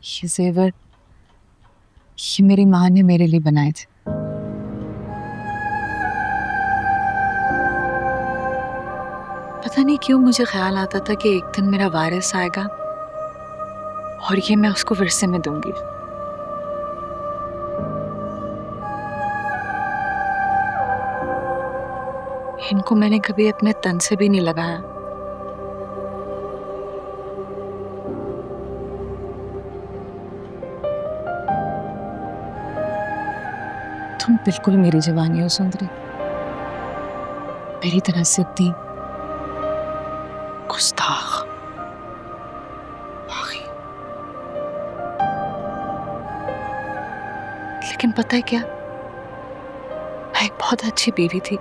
ये जेवर ये मेरी माँ ने मेरे लिए बनाए थे। पता नहीं क्यों मुझे ख्याल आता था कि एक दिन मेरा वारिस आएगा और ये मैं उसको विरसे में दूंगी। इनको मैंने कभी अपने तन से भी नहीं लगाया। तुम बिल्कुल मेरी जवानी हो सुंदरी, मेरी तरह सिद्धि, गुस्ताख, बागी। लेकिन पता है क्या, मैं एक बहुत अच्छी बीवी थी,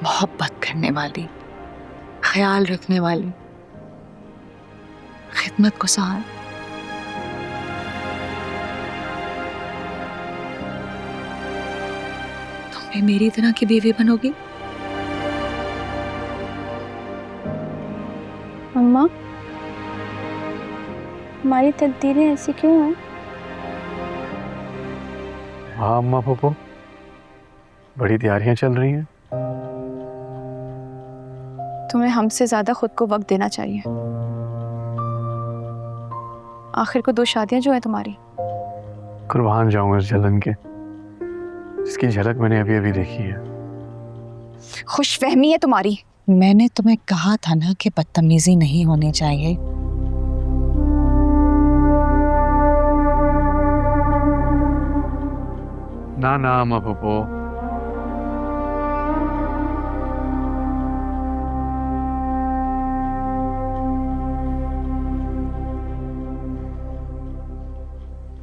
मोहब्बत करने वाली, ख्याल रखने वाली, खिदमत गुज़ार। तुम भी मेरी तरह की बीवी बनोगी? अम्मा, हमारी तकदीरें ऐसी क्यों हैं? हाँ अम्मा पप्पू, बड़ी तैयारियां चल रही हैं। तुम्हें हमसे ज्यादा खुद को वक्त देना चाहिए। आखिर को 2 शादियां जो है तुम्हारी। कुर्बान जाऊंगा इस जलन के, जिसकी झलक मैंने अभी अभी देखी है। खुशफहमी है तुम्हारी। मैंने तुम्हें कहा था ना कि बदतमीजी नहीं होनी चाहिए। ना ना अम्मा पप्पू,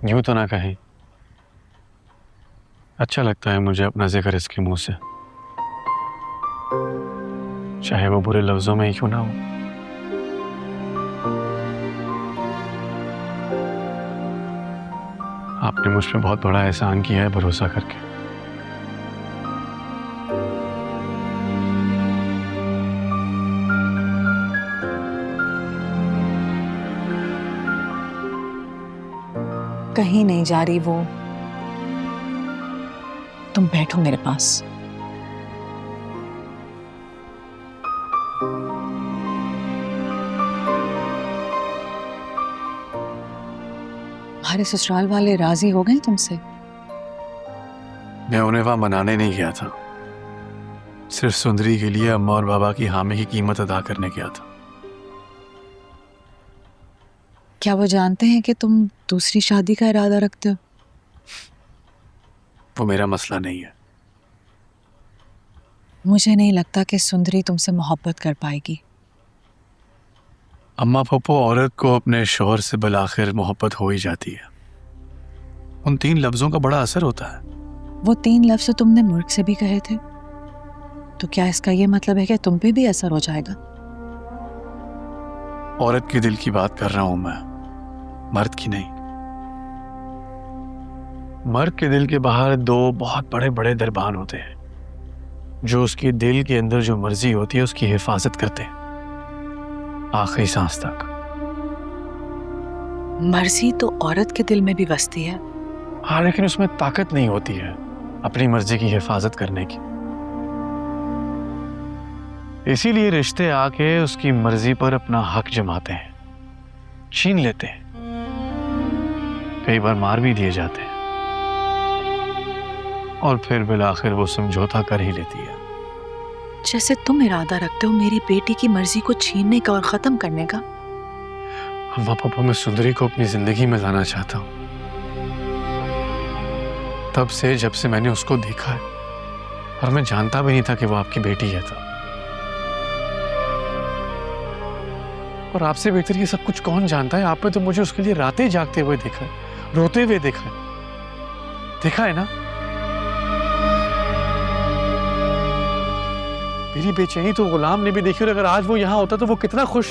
यूं तो ना कहें। अच्छा लगता है मुझे अपना जिक्र इसके मुंह से, चाहे वो बुरे लफ्जों में ही क्यों ना हो। आपने मुझ पे बहुत बड़ा एहसान किया है भरोसा करके। कहीं नहीं जा रही वो, तुम बैठो मेरे पास। हमारे ससुराल वाले राजी हो गए तुमसे? मैं उन्हें वहां मनाने नहीं गया था, सिर्फ सुंदरी के लिए अम्मा और बाबा की हामी की कीमत अदा करने गया था। क्या वो जानते हैं कि तुम दूसरी शादी का इरादा रखते हो? वो मेरा मसला नहीं है। मुझे नहीं लगता कि सुंदरी तुमसे मोहब्बत कर पाएगी। अम्मा पप्पू, औरत को अपने शौहर से बिलाखिर मोहब्बत हो ही जाती है। उन 3 लफ्जों का बड़ा असर होता है। वो 3 लफ्ज तो तुमने मुल्क से भी कहे थे, तो क्या इसका ये मतलब है कि तुम पे भी असर हो जाएगा? औरत के दिल की बात कर रहा हूं मैं, मर्द की नहीं। मर्द के दिल के बाहर 2 बहुत बड़े बड़े दरबान होते हैं, जो उसके दिल के अंदर जो मर्जी होती है उसकी हिफाजत करते हैं आखिरी सांस तक। मर्जी तो औरत के दिल में भी बसती है। हाँ, लेकिन उसमें ताकत नहीं होती है अपनी मर्जी की हिफाजत करने की। इसीलिए रिश्ते आके उसकी मर्जी पर अपना हक जमाते हैं, छीन लेते हैं, कई बार मार भी दिए जाते हैं, और फिर बिलाखिर वो समझौता कर ही लेती है। जैसे तुम इरादा रखते हो मेरी बेटी की मर्जी को छीनने का और खत्म करने का। अम्मा पापा, मैं सुंदरी को अपनी जिंदगी में लाना चाहता हूँ, तब से जब से मैंने उसको देखा है, और मैं जानता भी नहीं था कि वो आपकी बेटी है। तो और आपसे बेहतर ये सब कुछ कौन जानता है? आपने तो मुझे उसके लिए रातें जागते हुए देखा है, रोते हुए देखा है ना। मेरी बेचैनी तो गुलाम ने भी देखी, और अगर आज वो यहाँ होता तो वो कितना खुश।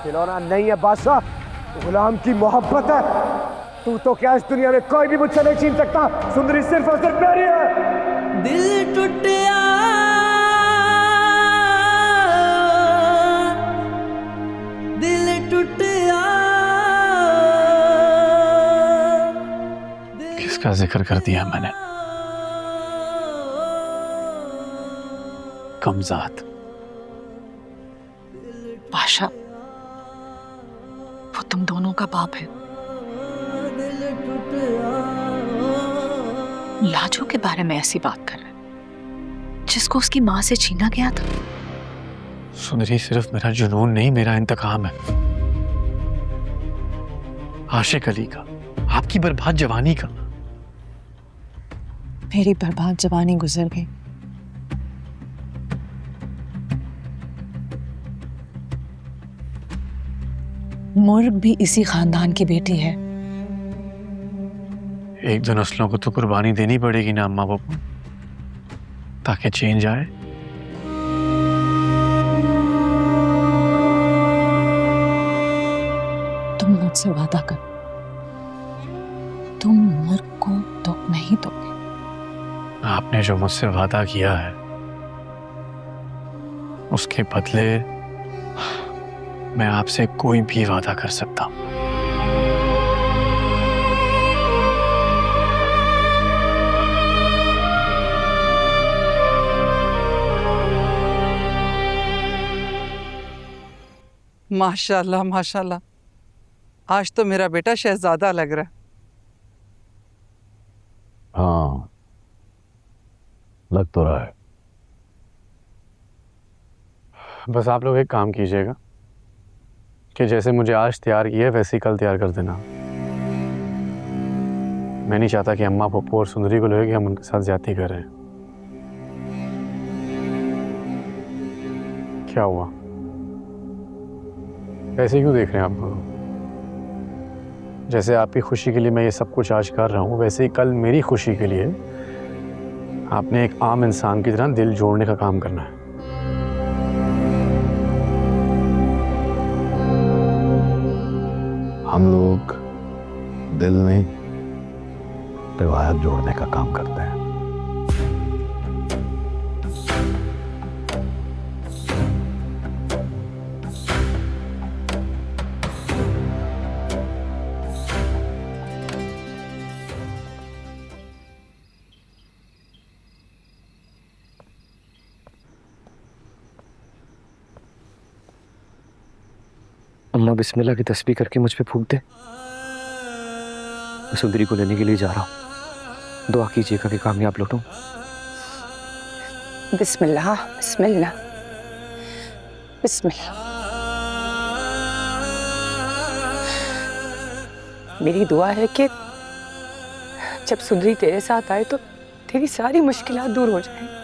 खिलौना नहीं है बादशाह, गुलाम की मोहब्बत है। तू तो क्या इस दुनिया में कोई भी मुझसे नहीं छीन सकता। सुंदरी सिर्फ और सिर्फ मेरी है। दिल टूटिया दिल टूटिया। किसका जिक्र कर दिया मैंने? कमजात। बादशाह, वो तुम दोनों का बाप है। लाजो के बारे में ऐसी बात कर रहे हैं जिसको उसकी मां से छीना गया था। सुंदरी, सिर्फ मेरा जुनून नहीं, मेरा इंतकाम है। आशिक अली का, आपकी बर्बाद जवानी का। मेरी बर्बाद जवानी गुजर गई। मुर्ग भी इसी खानदान की बेटी है। एक दो नस्लों को तो कुर्बानी देनी पड़ेगी ना अम्मा बाबू, ताकि चेंज आए। तुम मुझसे वादा कर, तुम मुर्ग को दुख नहीं दोगे। आपने जो मुझसे वादा किया है उसके बदले मैं आपसे कोई भी वादा कर सकता हूं। माशाल्लाह माशाल्लाह, आज तो मेरा बेटा शहजादा लग रहा है। हाँ, लग तो रहा है। बस आप लोग एक काम कीजिएगा कि जैसे मुझे आज तैयार किया है वैसे ही कल तैयार कर देना। मैं नहीं चाहता कि अम्मा पप्पू और सुंदरी को लगे कि हम उनके साथ ज्यादती कर रहे हैं। क्या हुआ, ऐसे क्यों देख रहे हैं आप लोग? जैसे आपकी खुशी के लिए मैं ये सब कुछ आज कर रहा हूँ, वैसे ही कल मेरी खुशी के लिए आपने एक आम इंसान की तरह दिल जोड़ने का काम करना है। हम लोग दिल नहीं, रिवायत जोड़ने का काम करते हैं। अम्मा बिस्मिल्लाह की तस्बीह करके मुझ पे फूंक दे। मैं सुंदरी को लेने के लिए जा रहा हूँ, दुआ कीजिएगा कि कामयाब लौटूं। बिस्मिल्लाह बिस्मिल्लाह बिस्मिल्लाह। मेरी दुआ है कि जब सुंदरी तेरे साथ आए तो तेरी सारी मुश्किलात दूर हो जाएं।